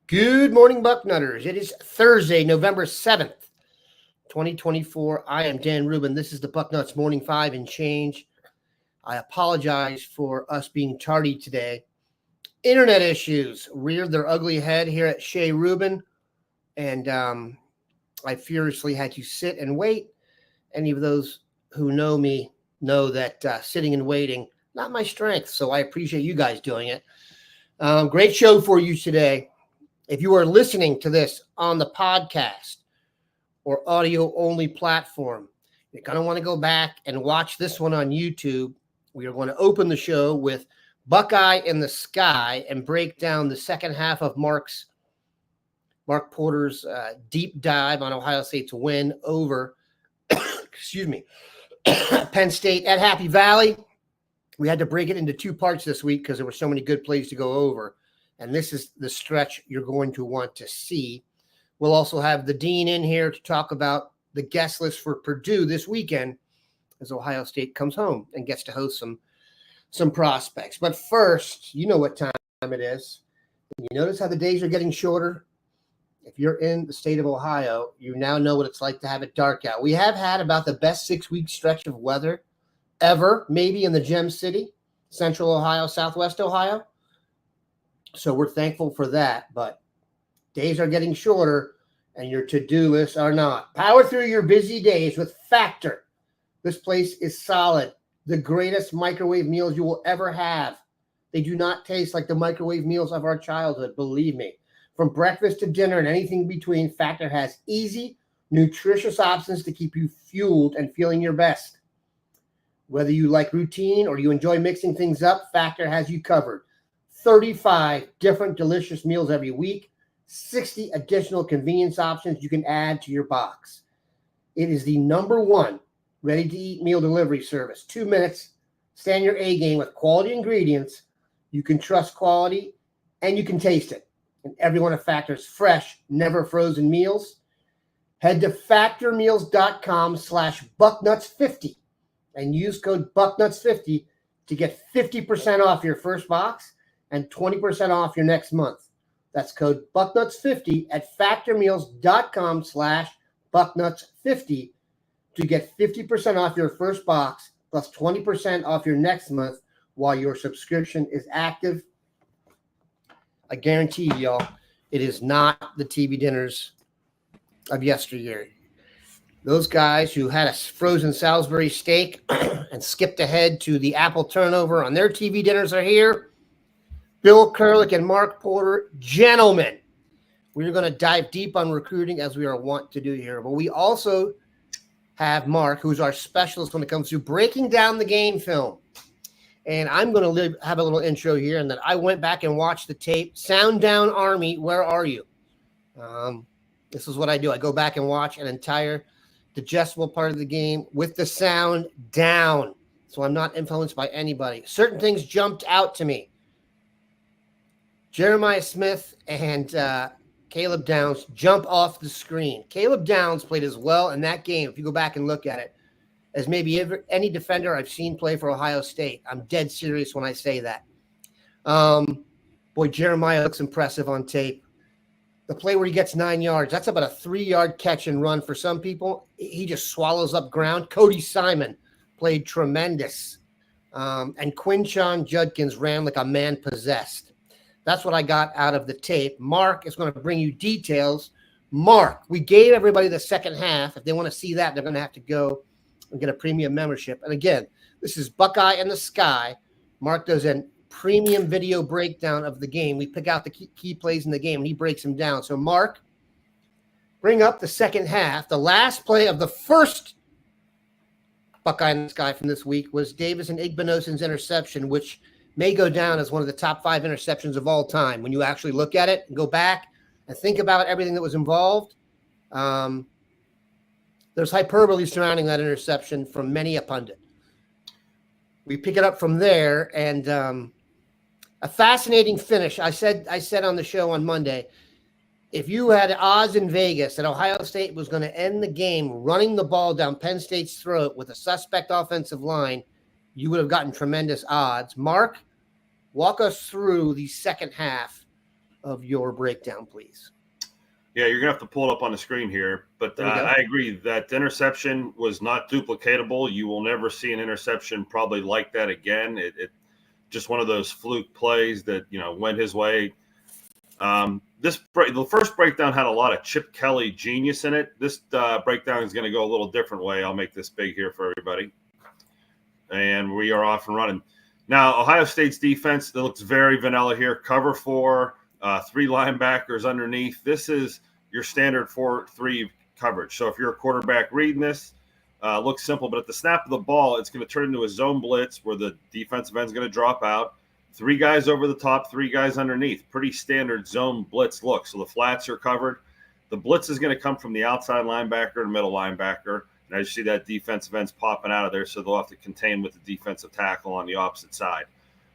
Good morning, Bucknutters. It is Thursday, November 7th, 2024. I am Dan Rubin. This is the Bucknuts Morning 5 and change. I apologize for us being tardy today. Internet issues reared their ugly head here at Shea Rubin, and I furiously had to sit and wait. Any of those who know me know that sitting and waiting, not my strength, so I appreciate you guys doing it. Great show for you today. If you are listening to this on the podcast or audio-only platform, you're going to want to go back and watch this one on YouTube. We are going to open the show with Buckeye in the Sky and break down the second half of Mark Porter's deep dive on Ohio State's win over, Penn State at Happy Valley. We had to break it into two parts this week because there were so many good plays to go over. And this is the stretch you're going to want to see. We'll also have the dean in here to talk about the guest list for Purdue this weekend as Ohio State comes home and gets to host some prospects. But first, you know what time it is. You notice how the days are getting shorter? If you're in the state of Ohio, you now know what it's like to have it dark out. We have had about the best 6-week stretch of weather ever, maybe in the Gem City, Central Ohio, Southwest Ohio. So we're thankful for that, but days are getting shorter and your to-do lists are not. Power through your busy days with Factor. This place is solid. The greatest microwave meals you will ever have. They do not taste like the microwave meals of our childhood, believe me. From breakfast to dinner and anything between, Factor has easy, nutritious options to keep you fueled and feeling your best. Whether you like routine or you enjoy mixing things up, Factor has you covered. 35 different delicious meals every week, 60 additional convenience options you can add to your box. It is the #1 ready-to-eat meal delivery service. 2 minutes, stand your A game with quality ingredients. You can trust quality, and you can taste it. And every one of Factor's fresh, never frozen meals. Head to factormeals.com/bucknuts50 and use code bucknuts50 to get 50% off your first box and 20% off your next month. That's code Bucknuts50 at factormeals.com/Bucknuts50 to get 50% off your first box plus 20% off your next month while your subscription is active. I guarantee you, y'all, it is not the TV dinners of yesteryear. Those guys who had a frozen Salisbury steak and skipped ahead to the apple turnover on their TV dinners are here. Bill Kurelic and Mark Porter, gentlemen, we're going to dive deep on recruiting as we are wont to do here. But we also have Mark, who's our specialist when it comes to breaking down the game film. And I'm going to have a little intro here, and then I went back and watched the tape. Sound down, Army, where are you? This is what I do. I go back and watch an entire digestible part of the game with the sound down, so I'm not influenced by anybody. Certain things jumped out to me. Jeremiah Smith and Caleb Downs jump off the screen. Caleb Downs played as well in that game, if you go back and look at it, as maybe any defender I've seen play for Ohio State. I'm dead serious when I say that. Boy, Jeremiah looks impressive on tape. The play where he gets 9 yards, that's about a 3-yard catch and run for some people. He just swallows up ground. Cody Simon played tremendous. And Quinshon Judkins ran like a man possessed. That's what I got out of the tape. Mark is going to bring you details. Mark, we gave everybody the second half. If they want to see that, they're going to have to go and get a premium membership. And again, this is Buckeye in the Sky. Mark does a premium video breakdown of the game. We pick out the key plays in the game, and he breaks them down. So, Mark, bring up the second half. The last play of the first Buckeye in the Sky from this week was Davis and Igbinosun's interception, which may go down as one of the top 5 interceptions of all time. When you actually look at it and go back and think about everything that was involved, there's hyperbole surrounding that interception from many a pundit. We pick it up from there, and a fascinating finish. I said on the show on Monday, if you had odds in Vegas that Ohio State was going to end the game running the ball down Penn State's throat with a suspect offensive line, you would have gotten tremendous odds. Mark, walk us through the second half of your breakdown, please. Yeah, you're going to have to pull it up on the screen here. But I agree that the interception was not duplicatable. You will never see an interception probably like that again. It just one of those fluke plays that, went his way. The first breakdown had a lot of Chip Kelly genius in it. This breakdown is going to go a little different way. I'll make this big here for everybody. And we are off and running. Now, Ohio State's defense, that looks very vanilla here. Cover 4. 3 linebackers underneath. This is your standard 4-3 coverage. So if you're a quarterback reading this, looks simple, but at the snap of the ball, it's going to turn into a zone blitz where the defensive end is going to drop out. 3 guys over the top, 3 guys underneath. Pretty standard zone blitz look. So the flats are covered. The blitz is going to come from the outside linebacker and middle linebacker. And as you see that defensive end's popping out of there, so they'll have to contain with the defensive tackle on the opposite side.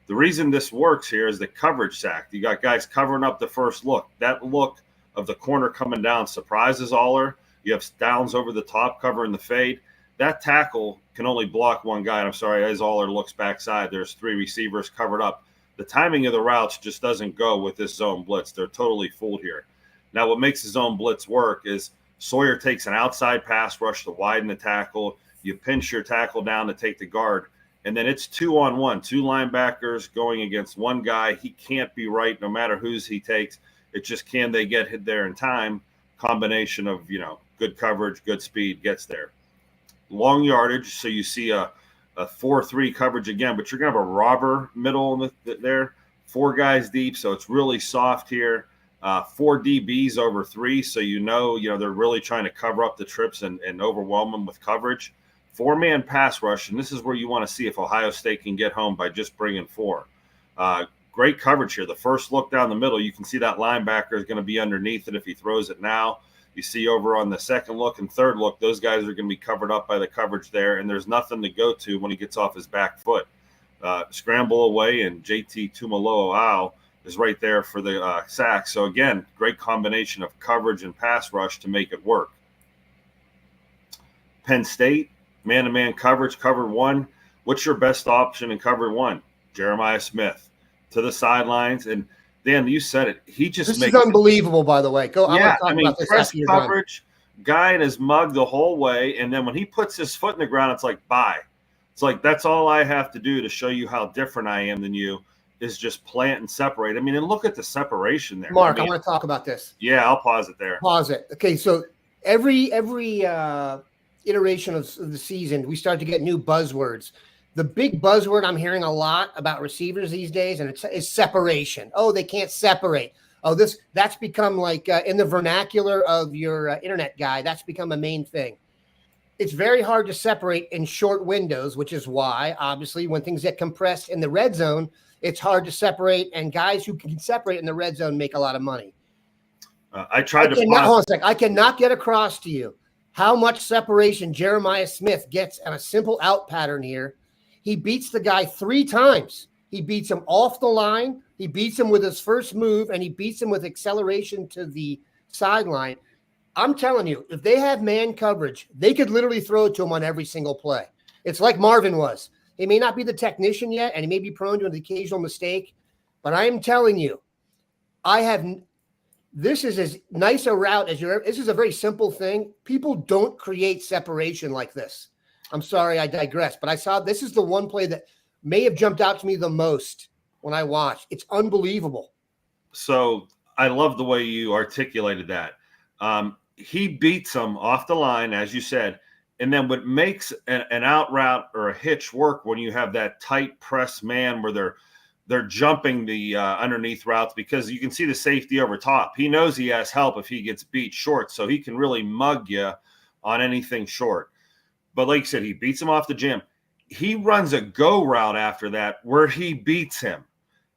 The reason this works here is the coverage sack. You got guys covering up the first look. That look of the corner coming down surprises Aller. You have Downs over the top covering the fade. That tackle can only block one guy. And I'm sorry, as Aller looks backside, there's 3 receivers covered up. The timing of the routes just doesn't go with this zone blitz. They're totally fooled here. Now, what makes the zone blitz work is Sawyer takes an outside pass rush to widen the tackle. You pinch your tackle down to take the guard. And then it's 2-on-1, 2 linebackers going against one guy. He can't be right no matter whose he takes. It's just can they get hit there in time? Combination of, good coverage, good speed gets there. Long yardage, so you see a 4-3 coverage again, but you're going to have a robber middle there. 4 guys deep, so it's really soft here. 4 DBs over 3, so they're really trying to cover up the trips and overwhelm them with coverage. 4-man pass rush, and this is where you want to see if Ohio State can get home by just bringing 4. Great coverage here. The first look down the middle, you can see that linebacker is going to be underneath it if he throws it now. You see over on the second look and third look, those guys are going to be covered up by the coverage there, and there's nothing to go to when he gets off his back foot. Scramble away, and JT Tumaloa'au is right there for the sack. So, again, great combination of coverage and pass rush to make it work. Penn State, man-to-man coverage, cover 1. What's your best option in cover 1? Jeremiah Smith to the sidelines. And, Dan, you said it. He just makes is unbelievable, by the way. Press coverage, guy in his mug the whole way. And then when he puts his foot in the ground, it's like, bye. It's like, that's all I have to do to show you how different I am than you is just plant and separate. And look at the separation there. Mark, I want to talk about this. Yeah, I'll pause it there. Pause it. Okay, so every iteration of the season, we start to get new buzzwords. The big buzzword I'm hearing a lot about receivers these days, and is separation. Oh, they can't separate. Oh, that's become like in the vernacular of your internet guy, that's become a main thing. It's very hard to separate in short windows, which is why, obviously, when things get compressed in the red zone, it's hard to separate, and guys who can separate in the red zone make a lot of money. I tried to hold on a second. I cannot get across to you how much separation Jeremiah Smith gets on a simple out pattern here. He beats the guy 3 times. He beats him off the line. He beats him with his first move, and he beats him with acceleration to the sideline. I'm telling you, if they have man coverage, they could literally throw it to him on every single play. It's like Marvin was. He may not be the technician yet, and he may be prone to an occasional mistake, but I am telling you, this is as nice a route as this is a very simple thing. People don't create separation like this. I'm sorry, I digress, but this is the one play that may have jumped out to me the most when I watched. It's unbelievable. So I love the way you articulated that. He beats him off the line, as you said, and then what makes an out route or a hitch work when you have that tight press man where they're jumping the underneath routes, because you can see the safety over top. He knows he has help if he gets beat short, so he can really mug you on anything short. But like you said, he beats him off the jam. He runs a go route after that where he beats him.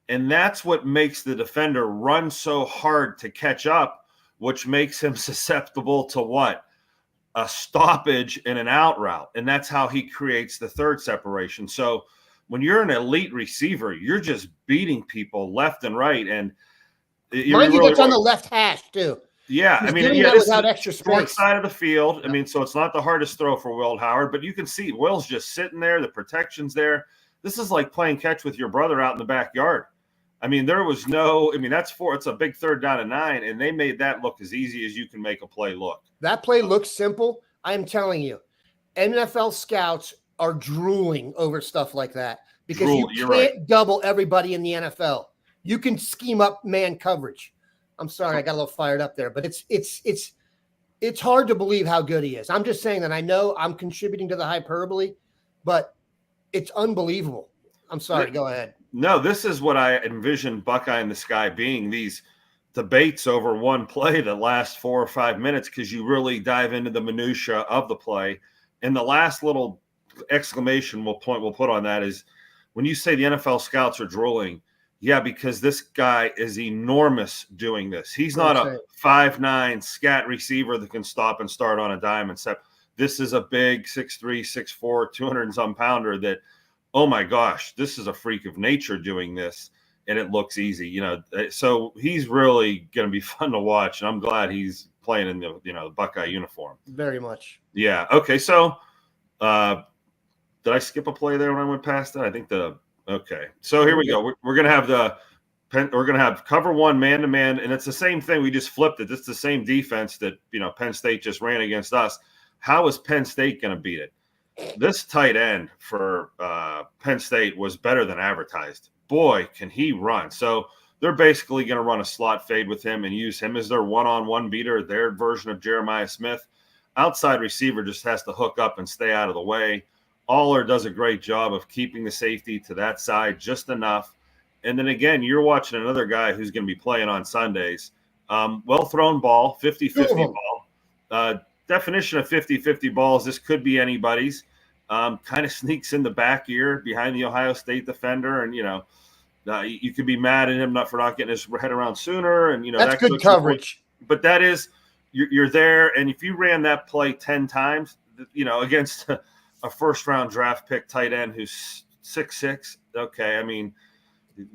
And that's what makes the defender run so hard to catch up, which makes him susceptible to what? A stoppage and an out route. And that's how he creates the third separation. So when you're an elite receiver, you're just beating people left and right. And mind you, that's on the left hash too. Yeah, this without extra space. Short side of the field. So it's not the hardest throw for Will Howard, but you can see Will's just sitting there. The protection's there. This is like playing catch with your brother out in the backyard. I mean, there was no. I mean, it's a big 3rd down and 9, and they made that look as easy as you can make a play look. That play looks simple. I am telling you, NFL scouts are drooling over stuff like that because you can't double everybody in the NFL. You can scheme up man coverage. I'm sorry, I got a little fired up there, but it's hard to believe how good he is. I'm just saying that I know I'm contributing to the hyperbole, but it's unbelievable. I'm sorry. Go ahead. No, this is what I envision Buckeye in the Sky being, these debates over one play that lasts 4 or 5 minutes because you really dive into the minutia of the play. And the last little exclamation we'll put on that is when you say the NFL scouts are drooling, yeah, because this guy is enormous doing this. He's not a 5'9" scat receiver that can stop and start on a dime and set. This is a big 6'3", 6'4", 200 and some pounder that, oh my gosh, this is a freak of nature doing this, and it looks easy, So he's really going to be fun to watch, and I'm glad he's playing in the Buckeye uniform. Very much. Yeah. Okay. So, did I skip a play there when I went past that? I think okay. So here we go. We're going to have we're going to have cover 1 man-to-man, and it's the same thing. We just flipped it. It's the same defense that, Penn State just ran against us. How is Penn State going to beat it? This tight end for Penn State was better than advertised. Boy, can he run. So they're basically going to run a slot fade with him and use him as their one-on-one beater, their version of Jeremiah Smith. Outside receiver just has to hook up and stay out of the way. Aller does a great job of keeping the safety to that side just enough. And then again, you're watching another guy who's going to be playing on Sundays. Well-thrown ball, 50-50 ball. Definition of 50-50 balls, this could be anybody's. Kind of sneaks in the back ear behind the Ohio State defender. And, you could be mad at him for not getting his head around sooner. And, that's good coverage. But that is – you're there. And if you ran that play 10 times, against a first-round draft pick tight end who's 6'6", okay, I mean,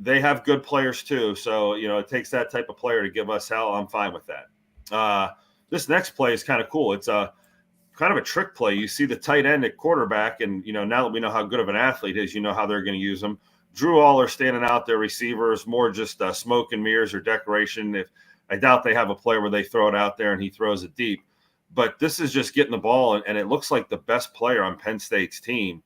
they have good players too. So, it takes that type of player to give us hell. I'm fine with that. This next play is kind of cool. It's a kind of a trick play. You see the tight end at quarterback, and, now that we know how good of an athlete is, how they're going to use him. Drew Aller standing out there, receivers, more just smoke and mirrors or decoration. I doubt they have a play where they throw it out there and he throws it deep. But this is just getting the ball, and it looks like the best player on Penn State's team.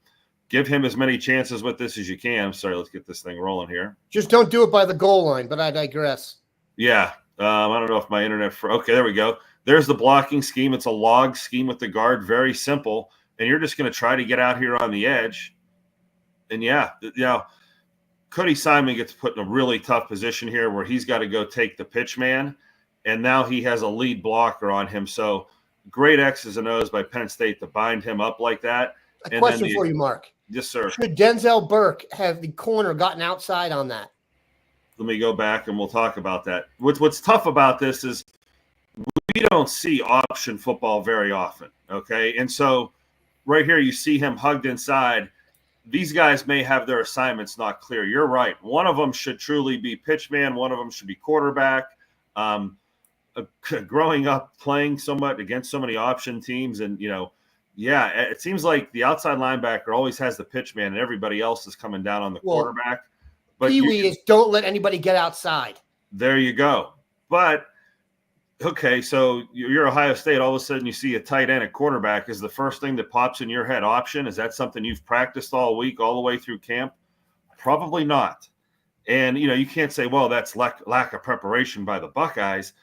Give him as many chances with this as you can. I'm sorry, let's get this thing rolling here. Just don't do it by the goal line, but I digress. Yeah. I don't know if my internet – okay, there we go. There's the blocking scheme. It's a log scheme with the guard, very simple. And you're just going to try to get out here on the edge. And, Cody Simon gets put in a really tough position here where he's got to go take the pitch man. And now he has a lead blocker on him. So – great X's and O's by Penn State to bind him up like that. A question for you, Mark. Yes, sir. Should Denzel Burke have the corner gotten outside on that? Let me go back and we'll talk about that. What's tough about this is we don't see option football very often, okay? And so right here you see him hugged inside. These guys may have their assignments not clear. You're right. One of them should truly be pitchman. One of them should be quarterback. Growing up playing so much against so many option teams, and it seems like the outside linebacker always has the pitch man and everybody else is coming down on the quarterback. But Pee-wee is don't let anybody get outside. There you go. But okay, so you're Ohio State, all of a sudden you see a tight end at quarterback. Is the first thing that pops in your head option? Is that something you've practiced all week, all the way through camp? Probably not. And you can't say, well, that's lack of preparation by the Buckeyes.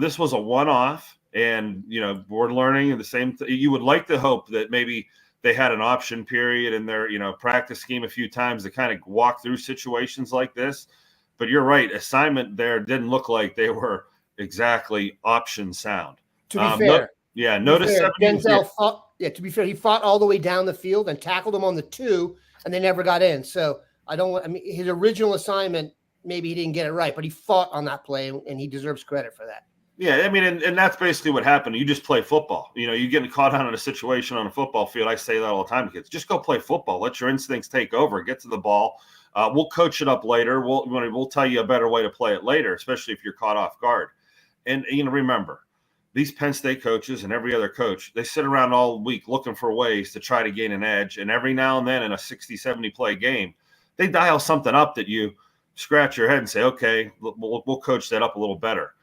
This was a one-off, and, we're learning the same thing. You would like to hope that maybe they had an option period in their, practice scheme a few times to kind of walk through situations like this. But you're right. Assignment there didn't look like they were exactly option sound. To be fair. Notice Denzel fought, to be fair, he fought all the way down the field and tackled him on the 2, and they never got in. So his original assignment, maybe he didn't get it right, but he fought on that play, and he deserves credit for that. Yeah, and that's basically what happened. You just play football. You get caught out in a situation on a football field. I say that all the time to kids. Just go play football. Let your instincts take over. Get to the ball. We'll coach it up later. We'll tell you a better way to play it later, especially if you're caught off guard. And, remember, these Penn State coaches and every other coach, they sit around all week looking for ways to try to gain an edge. And every now and then in a 60, 70 play game, they dial something up that you scratch your head and say, okay, we'll coach that up a little better.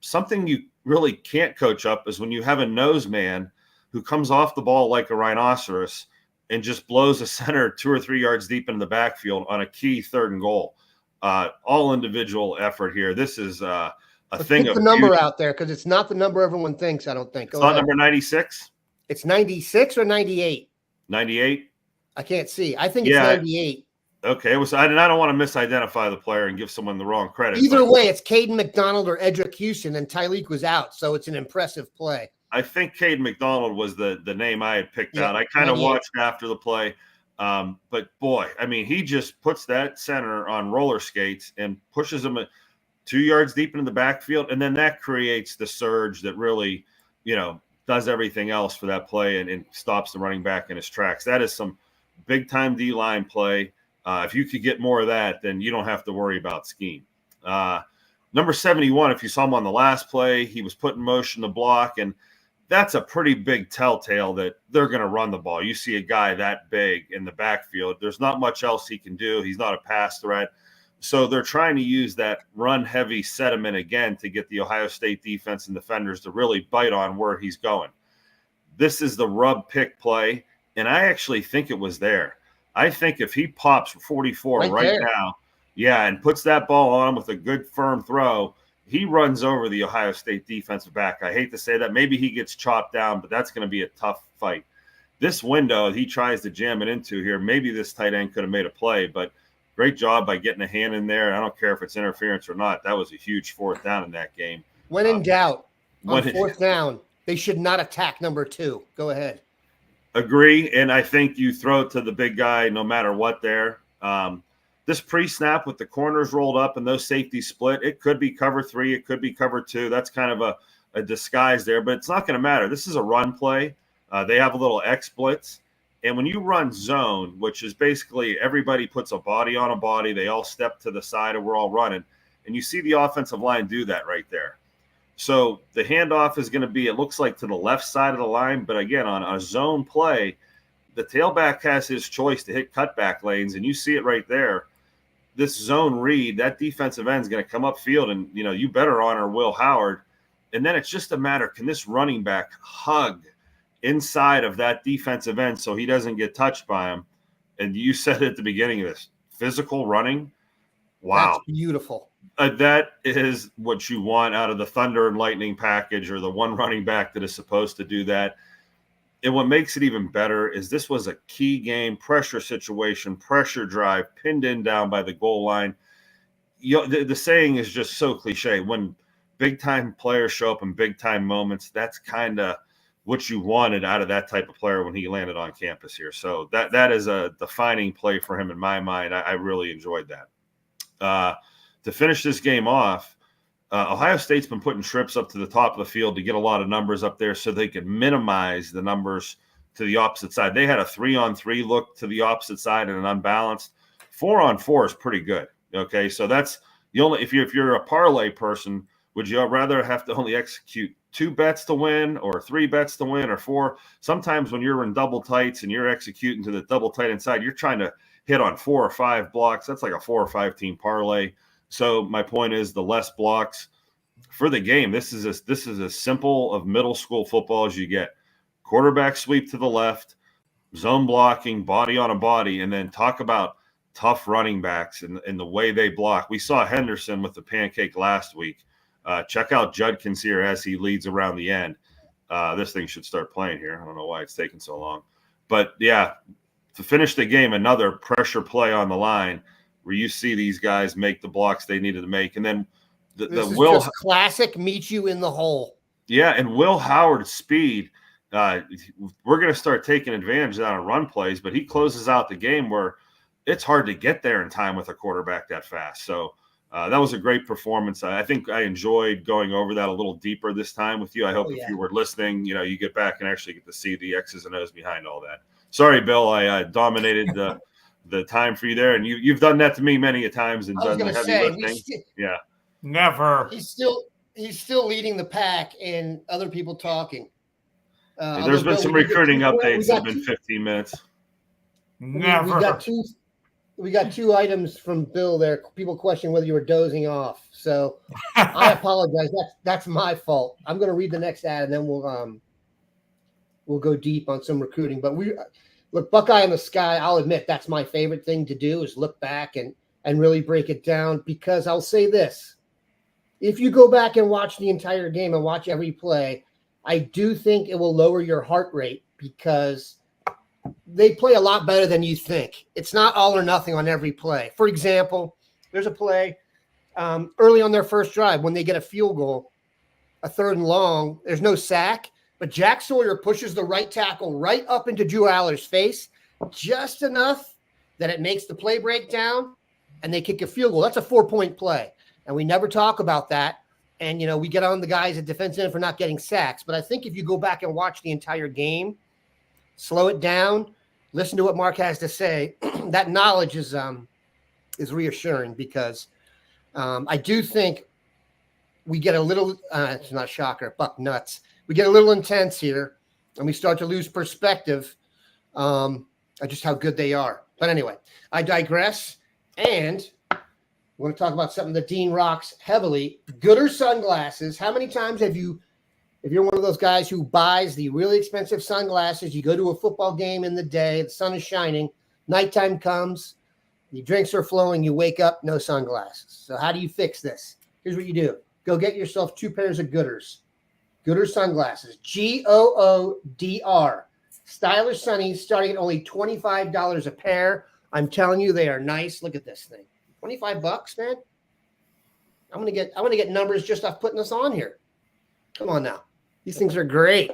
Something you really can't coach up is when you have a nose man who comes off the ball like a rhinoceros and just blows a center 2 or 3 yards deep into the backfield on a key 3rd and goal. All individual effort here. This is a thing of the number out there, because it's not the number everyone thinks, I don't think. It's not number 96? It's 96 or 98? 98? I can't see. I think it's 98. Okay. I don't want to misidentify the player and give someone the wrong credit. Either way, it's Caden McDonald or Edric Houston, and Tyleek was out, so it's an impressive play. I think Caden McDonald was the name I had picked out. I kind of watched after the play. But boy, I mean, he just puts that center on roller skates and pushes him 2 yards deep into the backfield. And then that creates the surge that really, does everything else for that play and stops the running back in his tracks. That is some big time D-line play. If you could get more of that, then you don't have to worry about scheme. Number 71, if you saw him on the last play, he was put in motion to block, and that's a pretty big telltale that they're going to run the ball. You see a guy that big in the backfield, there's not much else he can do. He's not a pass threat. So they're trying to use that run-heavy sediment again to get the Ohio State defense and defenders to really bite on where he's going. This is the rub pick play, and I actually think it was there. I think if he pops 44 right now, and puts that ball on him with a good firm throw, he runs over the Ohio State defensive back. I hate to say that. Maybe he gets chopped down, but that's going to be a tough fight. This window he tries to jam it into here, maybe this tight end could have made a play, but great job by getting a hand in there. I don't care if it's interference or not. That was a huge 4th down in that game. When in doubt, on 4th down, they should not attack number 2. Go ahead. Agree, and I think you throw it to the big guy no matter what there. This pre-snap with the corners rolled up and those safeties split, it could be cover 3, it could be cover 2. That's kind of a disguise there, but it's not going to matter. This is a run play. They have a little X blitz. And when you run zone, which is basically everybody puts a body on a body, they all step to the side and we're all running. And you see the offensive line do that right there. So the handoff is going to be, it looks like to the left side of the line. But again, on a zone play, the tailback has his choice to hit cutback lanes. And you see it right there. This zone read, that defensive end is going to come upfield and, you better honor Will Howard. And then it's just a matter, can this running back hug inside of that defensive end so he doesn't get touched by him? And you said at the beginning of this, physical running. Wow. That's beautiful. That is what you want out of the Thunder and Lightning package, or the one running back that is supposed to do that. And what makes it even better is this was a key game, pressure situation, pressure drive, pinned in down by the goal line. The saying is just so cliche. When big-time players show up in big-time moments, that's kind of what you wanted out of that type of player when he landed on campus here. So that is a defining play for him in my mind. I really enjoyed that. To finish this game off, Ohio State's been putting trips up to the top of the field to get a lot of numbers up there so they could minimize the numbers to the opposite side. They had a 3-on-3 look to the opposite side and an unbalanced. 4-on-4 is pretty good. Okay, so that's the only, if you're a parlay person, would you rather have to only execute 2 bets to win or 3 bets to win or 4? Sometimes when you're in double tights and you're executing to the double tight inside, you're trying to hit on 4 or 5 blocks. That's like a 4 or 5 team parlay. So my point is, the less blocks for the game. This is as simple of middle school football as you get. Quarterback sweep to the left, zone blocking, body on a body, and then talk about tough running backs and the way they block. We saw Henderson with the pancake last week. Check out Judkins here as he leads around the end. This thing should start playing here. I don't know why it's taking so long. But, yeah, to finish the game, another pressure play on the line where you see these guys make the blocks they needed to make. And then this is just classic meet you in the hole. Yeah, and Will Howard's speed, we're going to start taking advantage of that on run plays, but he closes out the game where it's hard to get there in time with a quarterback that fast. So that was a great performance. I think I enjoyed going over that a little deeper this time with you. I hope if you were listening, you get back and actually get to see the X's and O's behind all that. Sorry, Bill, I dominated the time for you there, and you've done that to me many a times and done the heavy lifting. Yeah, never. He's still leading the pack, and other people talking. There's been some recruiting updates that have been 15 minutes. Never. we got 2 items from Bill there. People question whether you were dozing off. So I apologize. That's my fault. I'm going to read the next ad and then we'll go deep on some recruiting. But look, Buckeye in the Sky, I'll admit that's my favorite thing to do is look back and really break it down, because I'll say this. If you go back and watch the entire game and watch every play, I do think it will lower your heart rate, because they play a lot better than you think. It's not all or nothing on every play. For example, there's a play early on their first drive when they get a field goal, a 3rd and long. There's no sack, but Jack Sawyer pushes the right tackle right up into Drew Aller's face just enough that it makes the play break down, and they kick a field goal. That's a 4-point play, and we never talk about that. And, we get on the guys at defensive end for not getting sacks. But I think if you go back and watch the entire game, slow it down, listen to what Mark has to say, that knowledge is reassuring, because I do think we get a little it's not a shocker, Bucknuts. We get a little intense here, and we start to lose perspective on just how good they are. But anyway, I digress, and we're going to talk about something that Dean rocks heavily, Gooder sunglasses. How many times have you, if you're one of those guys who buys the really expensive sunglasses, you go to a football game in the day, the sun is shining, nighttime comes, the drinks are flowing, you wake up, no sunglasses. So how do you fix this? Here's what you do. Go get yourself 2 pairs of Gooders. Gooder sunglasses, Goodr. Stylish sunnies starting at only $25 a pair. I'm telling you, they are nice. Look at this thing. $25, man. I'm gonna get numbers just off putting this on here. Come on now. These things are great.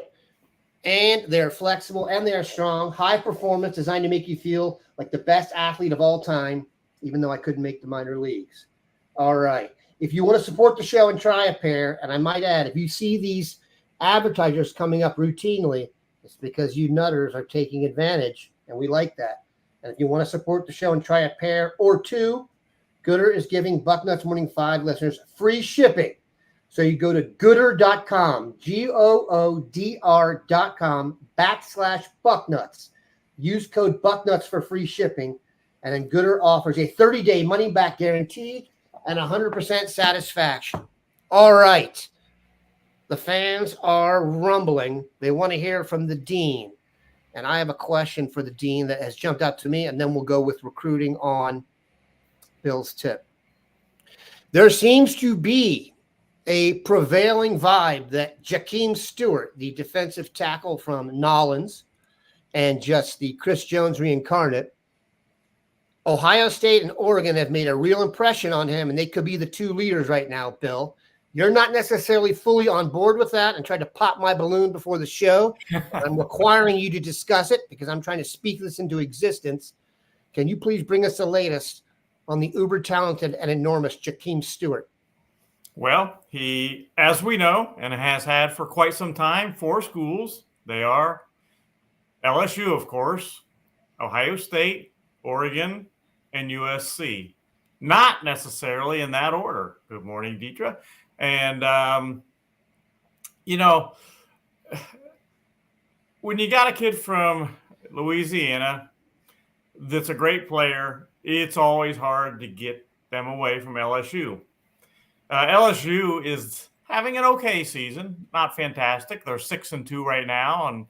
And they're flexible and they are strong. High performance, designed to make you feel like the best athlete of all time, even though I couldn't make the minor leagues. All right. If you want to support the show and try a pair, and I might add, if you see these advertisers coming up routinely, it's because you nutters are taking advantage, and we like that. And if you want to support the show and try a pair or 2, Gooder is giving Bucknuts Morning 5 listeners free shipping. So you go to Goodr.com, Goodr.com/Bucknuts. Use code Bucknuts for free shipping. And then Gooder offers a 30-day money-back guarantee and 100% satisfaction. All right. The fans are rumbling. They want to hear from the dean. And I have a question for the dean that has jumped out to me, and then we'll go with recruiting on Bill's tip. There seems to be a prevailing vibe that Jakeem Stewart, the defensive tackle from Nollins, and just the Chris Jones reincarnate, Ohio State and Oregon have made a real impression on him, and they could be the 2 leaders right now, Bill. You're not necessarily fully on board with that, and tried to pop my balloon before the show. I'm requiring you to discuss it because I'm trying to speak this into existence. Can you please bring us the latest on the uber-talented and enormous Jakeem Stewart? Well, he, as we know, and has had for quite some time, 4 schools. They are LSU, of course, Ohio State, Oregon, and USC. Not necessarily in that order. Good morning, Deidre. And, when you got a kid from Louisiana that's a great player, it's always hard to get them away from LSU. LSU is having an okay season, not fantastic. They're 6-2 right now, and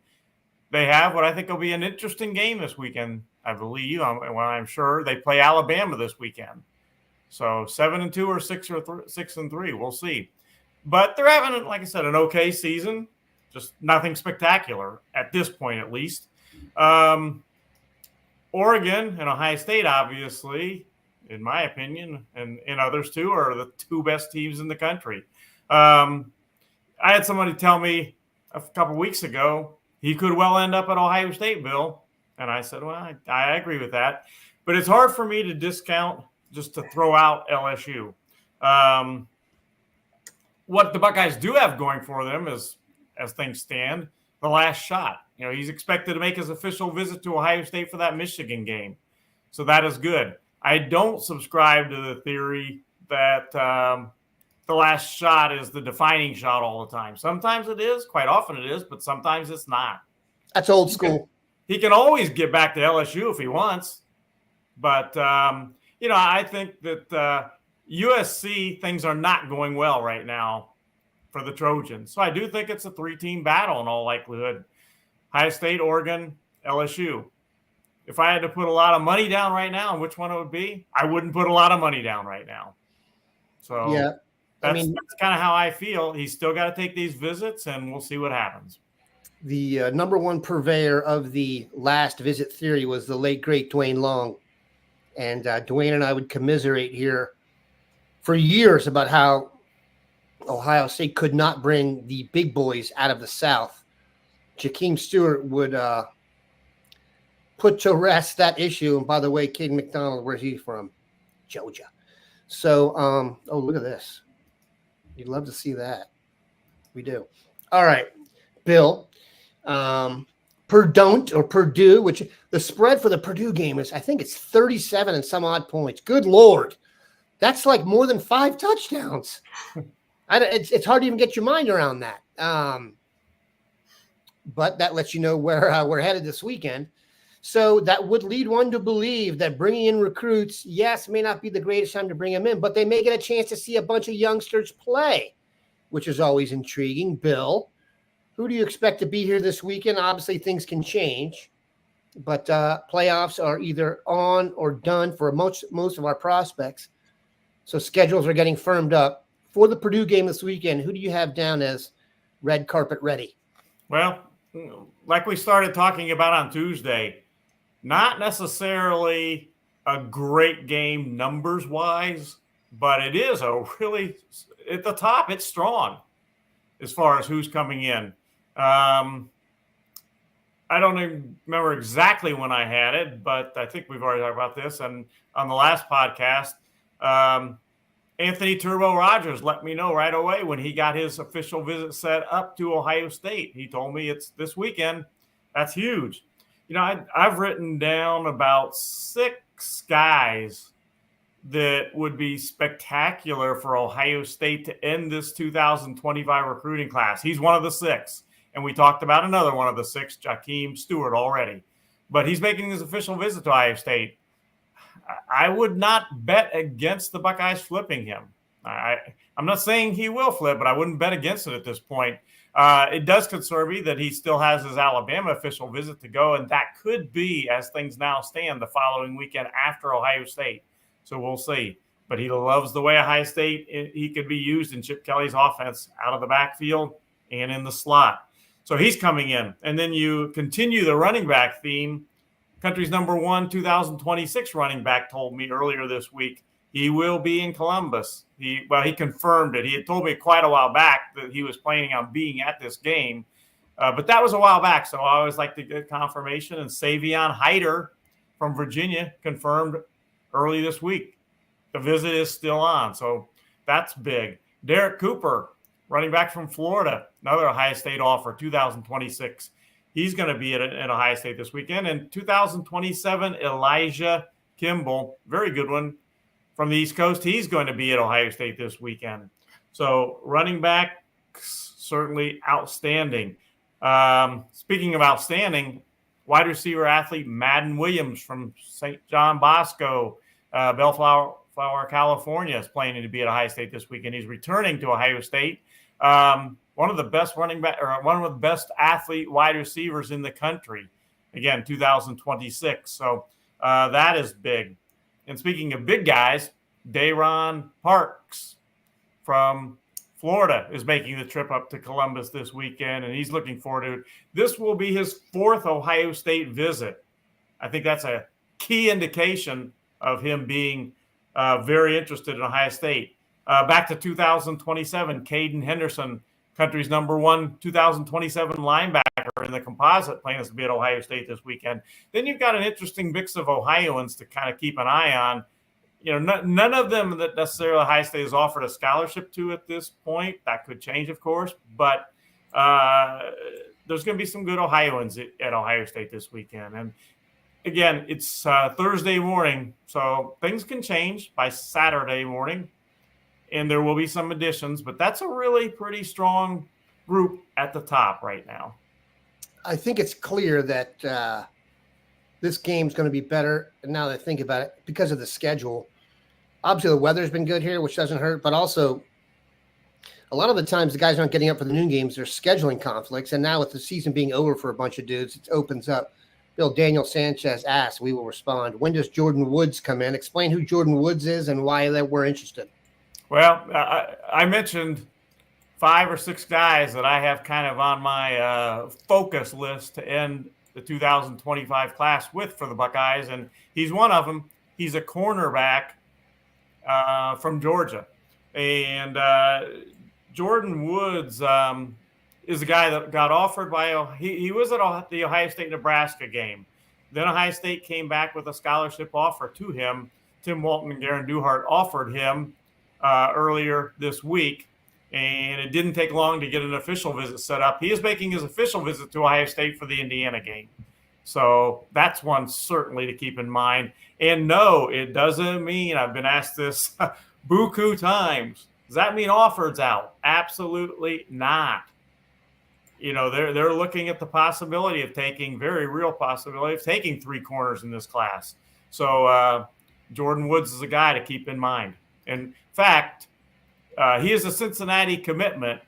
they have what I think will be an interesting game this weekend, I believe. I'm sure they play Alabama this weekend. So 7-2 or 6-3, we'll see. But they're having, like I said, an okay season, just nothing spectacular at this point, at least. Oregon and Ohio State, obviously, in my opinion, and others too, are the 2 best teams in the country. I had somebody tell me a couple weeks ago he could well end up at Ohio State, Bill. And I said, well, I agree with that. But it's hard for me to discount, just to throw out LSU. What the Buckeyes do have going for them is, as things stand, the last shot. He's expected to make his official visit to Ohio State for that Michigan game. So that is good. I don't subscribe to the theory that the last shot is the defining shot all the time. Sometimes it is, quite often it is, but sometimes it's not. That's old school. He can always get back to LSU if he wants, But, I think that USC, things are not going well right now for the Trojans. So I do think it's a 3-team battle in all likelihood. Ohio State, Oregon, LSU. If I had to put a lot of money down right now, which one it would be, I wouldn't put a lot of money down right now. So Yeah, that's kind of how I feel. He's still got to take these visits, and we'll see what happens. The number one purveyor of the last visit theory was the late, great Dwayne Long. And Dwayne and I would commiserate here for years about how Ohio State could not bring the big boys out of the South. Jakeem Stewart would put to rest that issue. And by the way, Caden McDonald, where's he from? Georgia. So, oh, look at this. You'd love to see that. We do. All right, Bill. Purdue, which the spread for the Purdue game is, I think it's 37 and some odd points. Good Lord. That's like more than 5 touchdowns. It's hard to even get your mind around that. But that lets you know where we're headed this weekend. So that would lead one to believe that bringing in recruits, yes, may not be the greatest time to bring them in, but they may get a chance to see a bunch of youngsters play, which is always intriguing. Bill, who do you expect to be here this weekend? Obviously, things can change, but playoffs are either on or done for most of our prospects. So schedules are getting firmed up. For the Purdue game this weekend, who do you have down as red carpet ready? Well, like we started talking about on Tuesday, not necessarily a great game numbers-wise, but it is a really – at the top, it's strong as far as who's coming in. I don't even remember exactly when I had it, but I think we've already talked about this. And on the last podcast, Anthony Turbo Rogers let me know right away when he got his official visit set up to Ohio State. He told me it's this weekend. That's huge. I've written down about 6 guys that would be spectacular for Ohio State to end this 2025 recruiting class. He's one of the 6. And we talked about another one of the 6, Jakeem Stewart, already. But he's making his official visit to Ohio State. I would not bet against the Buckeyes flipping him. I'm not saying he will flip, but I wouldn't bet against it at this point. It does concern me that he still has his Alabama official visit to go, and that could be, as things now stand, the following weekend after Ohio State. So we'll see. But he loves the way Ohio State, he could be used in Chip Kelly's offense out of the backfield and in the slot. So he's coming in. And then you continue the running back theme. Country's number 1 2026 running back told me earlier this week he will be in Columbus. He confirmed it. He had told me quite a while back that he was planning on being at this game. But that was a while back, so I always like to get confirmation. And Savion Hyder from Virginia confirmed early this week. The visit is still on, so that's big. Derek Cooper, running back from Florida, another Ohio State offer, 2026. He's going to be at Ohio State this weekend. And 2027, Elijah Kimball, very good one from the East Coast. He's going to be at Ohio State this weekend. So running back, certainly outstanding. Speaking of outstanding, wide receiver athlete Madden Williams from St. John Bosco, Bellflower, California, is planning to be at Ohio State this weekend. He's returning to Ohio State. One of the best running back, or one of the best athlete wide receivers in the country. Again, 2026. So that is big. And speaking of big guys, Dayron Parks from Florida is making the trip up to Columbus this weekend, and he's looking forward to it. This will be his 4th Ohio State visit. I think that's a key indication of him being very interested in Ohio State. Back to 2027, Caden Henderson, country's number 1 2027 linebacker in the composite, plans to be at Ohio State this weekend. Then you've got an interesting mix of Ohioans to kind of keep an eye on. None of them that necessarily Ohio State has offered a scholarship to at this point. That could change, of course, but there's going to be some good Ohioans at Ohio State this weekend. And again, it's Thursday morning, so things can change by Saturday morning. And there will be some additions, but that's a really pretty strong group at the top right now. I think it's clear that this game's going to be better. And now that I think about it, because of the schedule, obviously the weather's been good here, which doesn't hurt, but also a lot of the times the guys aren't getting up for the noon games. There's scheduling conflicts. And now with the season being over for a bunch of dudes, it opens up. Bill Daniel Sanchez asked, we will respond. When does Jordan Woods come in? Explain who Jordan Woods is and why that we're interested. Well, I mentioned 5 or 6 guys that I have kind of on my focus list to end the 2025 class with for the Buckeyes, and he's one of them. He's a cornerback from Georgia. And Jordan Woods is a guy that got offered by – he was at the Ohio State-Nebraska game. Then Ohio State came back with a scholarship offer to him. Tim Walton and Garen Duhart offered him earlier this week, and it didn't take long to get an official visit set up. He is making his official visit to Ohio State for the Indiana game. So that's one certainly to keep in mind. And no, it doesn't mean, I've been asked this buku times, does that mean Offord's out? Absolutely not. You know, they're looking at the possibility of taking, very real possibility of taking 3 corners in this class. So Jordan Woods is a guy to keep in mind. In fact, he is a Cincinnati commitment,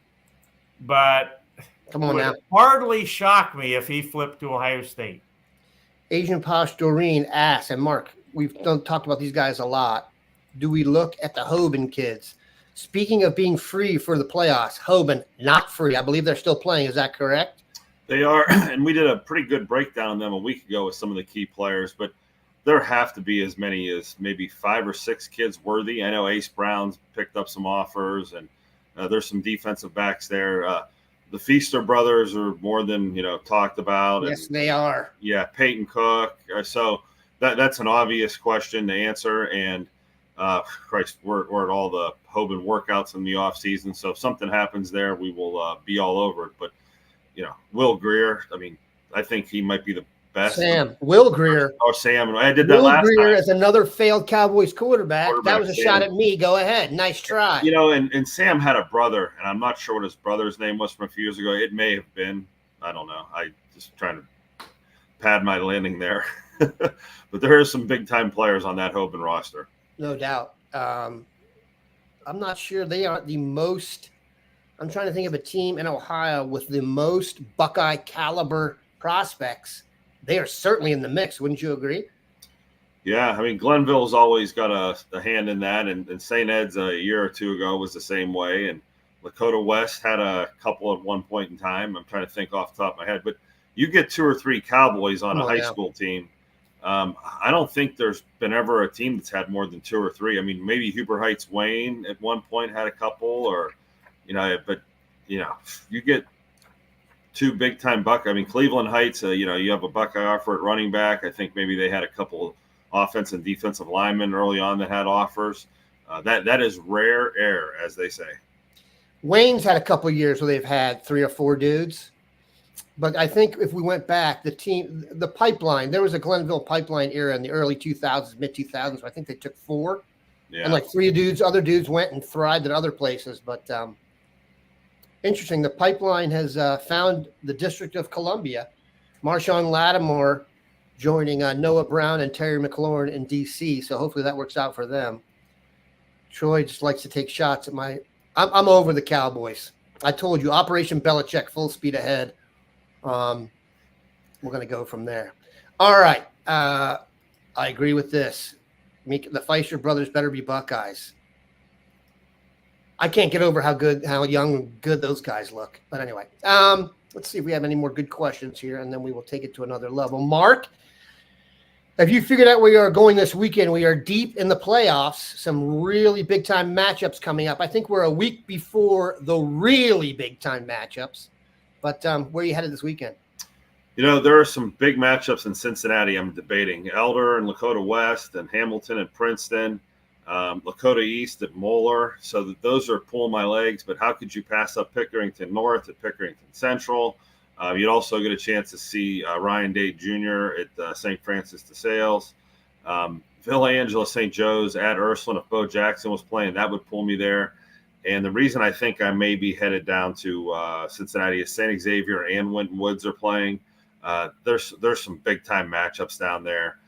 but come on now, hardly shock me if he flipped to Ohio State. Asian Posh Doreen asks, and Mark, we've talked about these guys a lot. Do we look at the Hoban kids? Speaking of being free for the playoffs, Hoban not free. I believe they're still playing. Is that correct? They are, and we did a pretty good breakdown on them a week ago with some of the key players, but there have to be as many as maybe 5 or 6 kids worthy. I know Ace Brown's picked up some offers, and there's some defensive backs there. The Feaster brothers are more than, talked about. Yes, they are. Yeah, Peyton Cook. So that's an obvious question to answer, and Christ, we're at all the Hoban workouts in the off season. So if something happens there, we will be all over it. But, Will Greer, I think he might be the best. Will Greer. Oh, Sam. I did that last time. Will Greer is another failed Cowboys quarterback. That was a shot at me. Go ahead. Nice try. And Sam had a brother, and I'm not sure what his brother's name was from a few years ago. It may have been. I don't know. I just trying to pad my landing there. But there are some big-time players on that Hoban roster. No doubt. I'm not sure they are the most – I'm trying to think of a team in Ohio with the most Buckeye caliber prospects. They are certainly in the mix. Wouldn't you agree? Yeah. Glenville's always got a hand in that. And St. Ed's a year or two ago was the same way. And Lakota West had a couple at one point in time. I'm trying to think off the top of my head. But you get 2 or 3 Cowboys on a high school team. I don't think there's been ever a team that's had more than 2 or 3. Maybe Huber Heights Wayne at one point had a couple, or, you get 2 big-time Buckeye. Cleveland Heights, you have a Buckeye offer at running back. I think maybe they had a couple of offensive and defensive linemen early on that had offers. That is rare air, as they say. Wayne's had a couple of years where they've had 3 or 4 dudes. But I think if we went back, the pipeline, there was a Glenville pipeline era in the early 2000s, mid-2000s. So I think they took 4. Yeah. And 3 other dudes went and thrived at other places. But interesting, the pipeline has found the District of Columbia. Marshawn Lattimore joining Noah Brown and Terry McLaurin in D.C., so hopefully that works out for them. Troy just likes to take shots at I'm over the Cowboys. I told you, Operation Belichick, full speed ahead. We're going to go from there. All right. I agree with this. The Feister brothers better be Buckeyes. I can't get over how young and good those guys look. But anyway, let's see if we have any more good questions here, and then we will take it to another level. Mark, have you figured out where we are going this weekend? We are deep in the playoffs. Some really big-time matchups coming up. I think we're a week before the really big-time matchups. But where are you headed this weekend? There are some big matchups in Cincinnati I'm debating. Elder and Lakota West, and Hamilton and Princeton, Lakota East at Moeller. So those are pulling my legs. But how could you pass up Pickerington North at Pickerington Central? You'd also get a chance to see Ryan Day Jr. at St. Francis de Sales. Villa Angela St. Joe's at Ursuline. If Bo Jackson was playing, that would pull me there. And the reason I think I may be headed down to Cincinnati is St. Xavier and Winton Woods are playing. There's some big time matchups down there.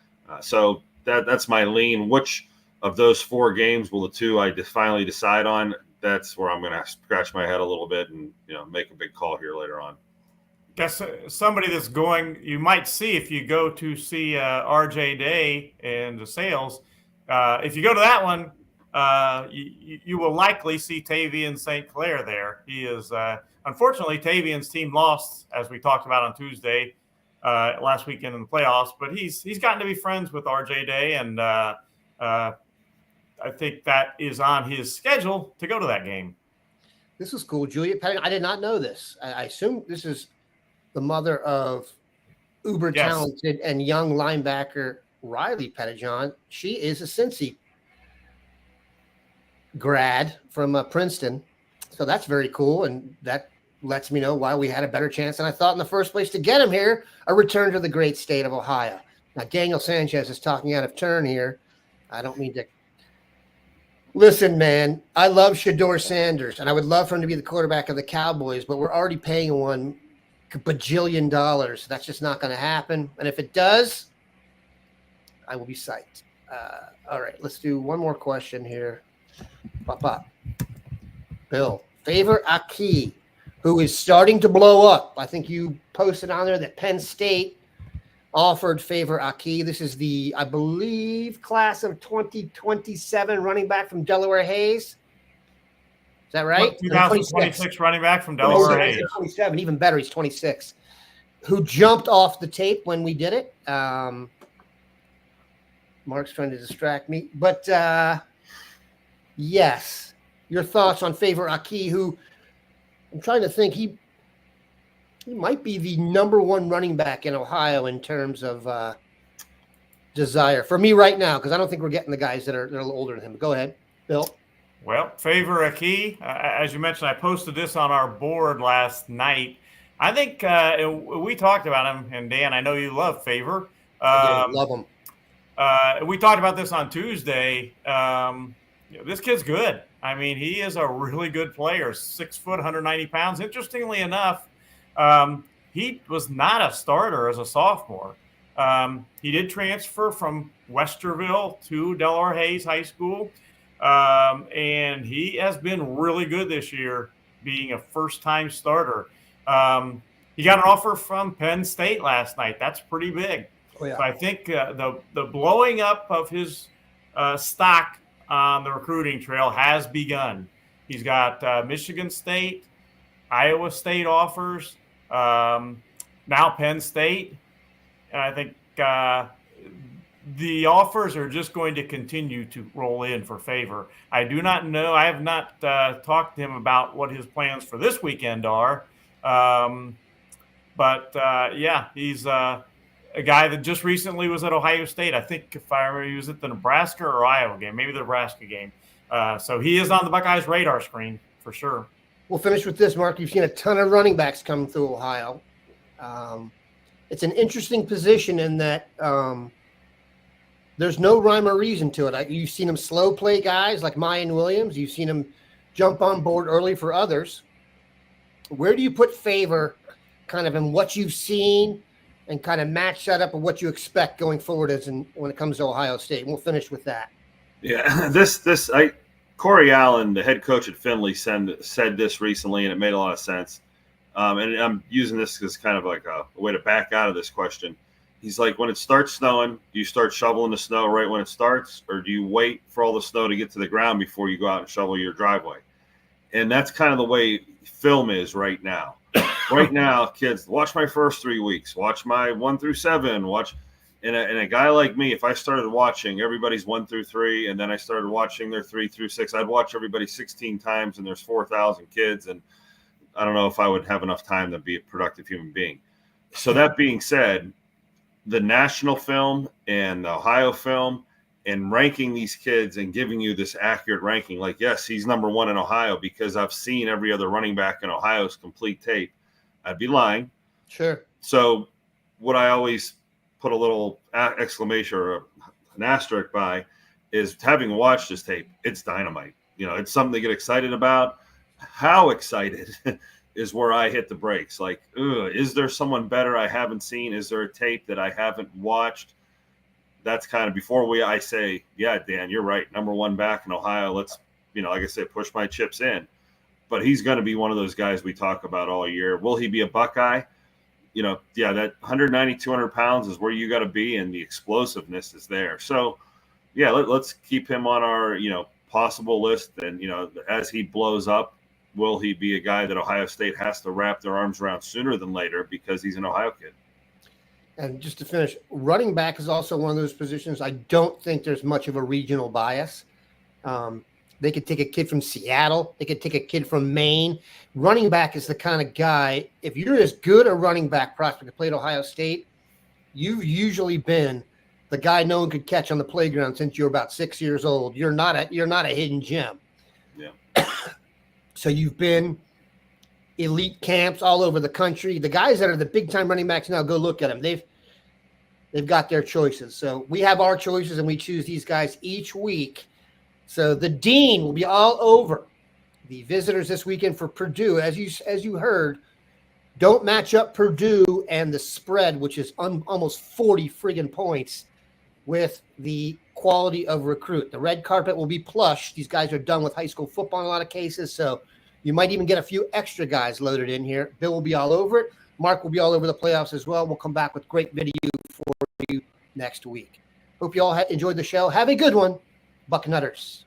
So that's my lean. Which of those 4 games will the 2 I finally decide on? That's where I'm going to scratch my head a little bit and make a big call here later on. Guess somebody that's going, you might see if you go to see RJ Day and the sales. If you go to that one, you will likely see Tavian St. Clair there. He is unfortunately Tavian's team lost, as we talked about on Tuesday last weekend in the playoffs. But he's gotten to be friends with RJ Day, and I think that is on his schedule to go to that game. This is cool, Julia Petty. I did not know this. I assume this is the mother of uber talented and young linebacker Riley Pettijohn. She is a Cincy grad from Princeton, so that's very cool, and that lets me know why we had a better chance than I thought in the first place to get him here. A return to the great state of Ohio. Now, Daniel Sanchez is talking out of turn here. I don't mean to. Listen, man, I love Shedeur Sanders, and I would love for him to be the quarterback of the Cowboys, but we're already paying $1 bajillion. That's just not going to happen. And if it does, I will be psyched. All right, let's do one more question here. Pop. Bill, Favor Aki, who is starting to blow up. I think you posted on there that Penn State offered Favor Aki. This is the, I believe, class of 2027 running back from Delaware Hayes. Is that right? 2026 running back from Delaware Hayes. 27, even better. He's 26. Who jumped off the tape when we did it. Mark's trying to distract me. But, yes, your thoughts on Favor Aki, who I'm trying to think. He might be the number 1 running back in Ohio in terms of desire for me right now, because I don't think we're getting the guys that are a little older than him. Go ahead, Bill. Well, Favor Aki, as you mentioned, I posted this on our board last night. I think we talked about him, and Dan, I know you love Favor. I love him. We talked about this on Tuesday. This kid's good. I mean, he is a really good player, 6 foot, 190 pounds. Interestingly enough, he was not a starter as a sophomore. He did transfer from Westerville to Delaware Hayes High School, and he has been really good this year, being a first-time starter. He got an offer from Penn State last night. That's pretty big. Oh, yeah. So I think the blowing up of his stock on the recruiting trail has begun. He's got Michigan State, Iowa State offers, now Penn State. And I think the offers are just going to continue to roll in for Favor. I do not know. I have not talked to him about what his plans for this weekend are. Yeah, he's a guy that just recently was at Ohio State. I think, if I remember, he was at the Nebraska or Iowa game, maybe the Nebraska game. So he is on the Buckeyes' radar screen for sure. We'll finish with this, Mark. You've seen a ton of running backs come through Ohio. It's an interesting position in that there's no rhyme or reason to it. You've seen him slow play guys like Mayan Williams. You've seen him jump on board early for others. Where do you put Favor kind of in what you've seen and kind of match that up with what you expect going forward when it comes to Ohio State? And we'll finish with that. Yeah, Corey Allen, the head coach at Findlay, said this recently, and it made a lot of sense. And I'm using this as kind of like a way to back out of this question. He's like, when it starts snowing, do you start shoveling the snow right when it starts, or do you wait for all the snow to get to the ground before you go out and shovel your driveway? And that's kind of the way film is right now. Right now, kids, watch my first 3 weeks. Watch my 1 through 7. Watch. And a guy like me, if I started watching everybody's 1 through 3, and then I started watching their 3 through 6, I'd watch everybody 16 times, and there's 4,000 kids, and I don't know if I would have enough time to be a productive human being. So that being said, the national film and the Ohio film and ranking these kids and giving you this accurate ranking, like, yes, he's number 1 in Ohio because I've seen every other running back in Ohio's complete tape, I'd be lying. Sure. So what I always put a little exclamation or an asterisk by is, having watched this tape, it's dynamite. It's something to get excited about. How excited is where I hit the brakes. Like, is there someone better I haven't seen? Is there a tape that I haven't watched? That's kind of before I say, yeah, Dan, you're right. Number one back in Ohio. Let's, like I said, push my chips in. But he's going to be one of those guys we talk about all year. Will he be a Buckeye? That 190, 200 pounds is where you got to be, and the explosiveness is there. So, yeah, let's keep him on our, possible list. And, as he blows up, will he be a guy that Ohio State has to wrap their arms around sooner than later because he's an Ohio kid? And just to finish, running back is also one of those positions. I don't think there's much of a regional bias. They could take a kid from Seattle. They could take a kid from Maine. Running back is the kind of guy, if you're as good a running back prospect to play at Ohio State, you've usually been the guy no one could catch on the playground since you were about 6 years old. You're not a hidden gem. Yeah. So you've been elite camps all over the country. The guys that are the big time running backs now, go look at them. They've got their choices. So we have our choices, and we choose these guys each week. So the dean will be all over the visitors this weekend for Purdue. As you heard, don't match up Purdue and the spread, which is almost 40 friggin' points, with the quality of recruit. The red carpet will be plush. These guys are done with high school football in a lot of cases, so you might even get a few extra guys loaded in here. Bill will be all over it. Mark will be all over the playoffs as well. We'll come back with great video for you next week. Hope you all enjoyed the show. Have a good one, Bucknutters.